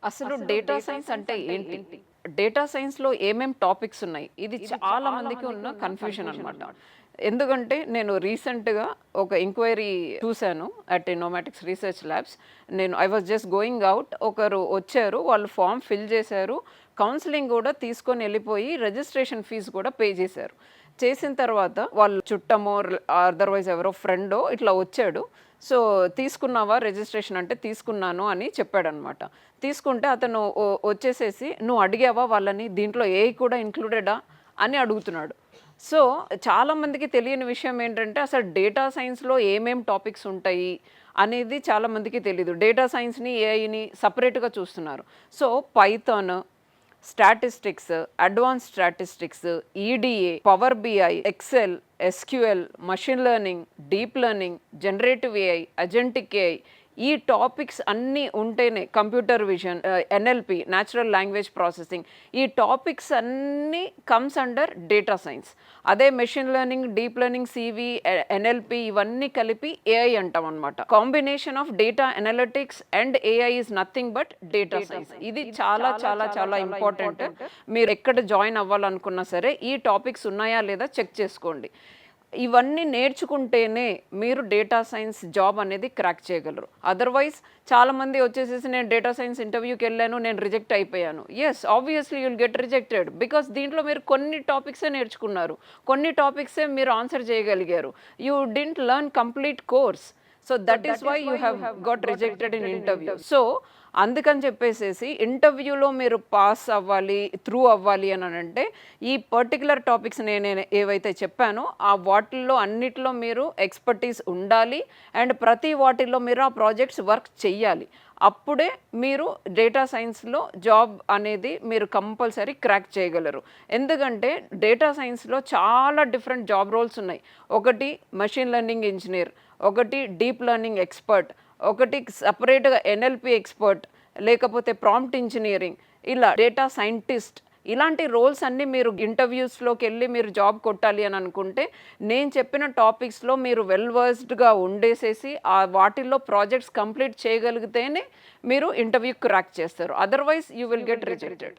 అసలు data science అంటే ఏంటి? డేటా సైన్స్‌లో ఏమేం టాపిక్స్ ఉన్నాయి? ఇది చాలా మందికి ఉన్న కన్‌ఫ్యూజన్ అనమాట. ఎందుకంటే నేను రీసెంట్‌గా ఒక ఎంక్వైరీ చూసాను at Innomatics Research Labs. I was just going out. ఒకరు వచ్చారు. వాళ్ళు ఫార్మ్ ఫిల్ చేశారు. కౌన్సెలింగ్ గూడా తీసుకొని ఎళ్ళిపోయి రిజిస్ట్రేషన్ ఫీస్ కూడా పే చేశారు. చేసిన తర్వాత వాళ్ళు చుట్టమో అదర్‌వైజ్ ఎవరో ఫ్రెండో ఇట్లా వచ్చాడు. సో, "తీసుకున్నావా రిజిస్ట్రేషన్" అంటే, "తీసుకున్నాను" అని చెప్పాడనమాట. తీసుకుంటే అతను వచ్చేసేసి, "నువ్వు అడిగావా వాళ్ళని దీంట్లో ఏఐ కూడా ఇంక్లూడెడా?" అని అడుగుతున్నాడు. సో, చాలా మందికి తెలియని విషయం ఏంటంటే, అసలు డేటా సైన్స్‌లో ఏమేం టాపిక్స్ ఉంటాయి అనేది చాలా మందికి తెలీదు. డేటా సైన్స్‌ని, ఏఐని సెపరేట్‌గా చూస్తున్నారు. So, Python, statistics, advance statistics, EDA, Power BI, Excel, SQL, machine learning, deep learning, generative AI, agentic AI, ఈ టాపిక్స్ అన్నీ ఉంటేనే computer vision, NLP, natural language processing, ఈ టాపిక్స్ అన్నీ కమ్స్ అండర్ డేటా సైన్స్. అదే machine learning, deep learning, CV, NLP ఇవన్నీ కలిపి AI అంటాం అనమాట. Combination of data analytics and AI is nothing but data science. ఇది చాలా చాలా చాలా ఇంపార్టెంట్. మీరు ఎక్కడ జాయిన్ అవ్వాలనుకున్నా సరే ఈ టాపిక్స్ ఉన్నాయా లేదా చెక్ చేసుకోండి. ఇవన్నీ నేర్చుకుంటేనే మీరు డేటా సైన్స్ జాబ్ అనేది క్రాక్ చేయగలరు. అదర్వైజ్ చాలామంది వచ్చేసేసి నేను డేటా సైన్స్ ఇంటర్వ్యూకి వెళ్ళాను, నేను రిజెక్ట్ అయిపోయాను. Yes, obviously you'll get rejected. Because దీంట్లో మీరు కొన్ని టాపిక్సే నేర్చుకున్నారు, కొన్ని టాపిక్సే మీరు ఆన్సర్ చేయగలిగారు. You didn't learn complete course. So that is why you have got rejected in interview. సో అందుకని చెప్పేసేసి ఇంటర్వ్యూలో మీరు పాస్ అవ్వాలి, త్రూ అవ్వాలి అని అంటే ఈ పర్టికులర్ టాపిక్స్ నేను ఏవైతే చెప్పానో ఆ వాటిల్లో అన్నిట్లో మీరు ఎక్స్పర్టీస్ ఉండాలి. అండ్ ప్రతి వాటిల్లో మీరు ఆ ప్రాజెక్ట్స్ వర్క్ చెయ్యాలి. అప్పుడే మీరు డేటా సైన్స్లో జాబ్ అనేది మీరు కంపల్సరీ క్రాక్ చేయగలరు. ఎందుకంటే డేటా సైన్స్లో చాలా డిఫరెంట్ జాబ్ రోల్స్ ఉన్నాయి. ఒకటి మెషిన్ లెర్నింగ్ ఇంజనీర్, ఒకటి డీప్ లెర్నింగ్ ఎక్స్పర్ట్, ఒకటి సపరేట్గా ఎన్ఎల్పి ఎక్స్పర్ట్, లేకపోతే ప్రాంప్ట్ ఇంజనీరింగ్, ఇలా డేటా సైంటిస్ట్, ఇలాంటి రోల్స్ అన్నీ మీరు ఇంటర్వ్యూస్లోకి వెళ్ళి మీరు జాబ్ కొట్టాలి అని అనుకుంటే నేను చెప్పిన టాపిక్స్లో మీరు వెల్ వర్స్డ్గా ఉండేసేసి ఆ వాటిల్లో ప్రాజెక్ట్స్ కంప్లీట్ చేయగలిగితేనే మీరు ఇంటర్వ్యూ క్రాక్ చేస్తారు. Otherwise you will get rejected.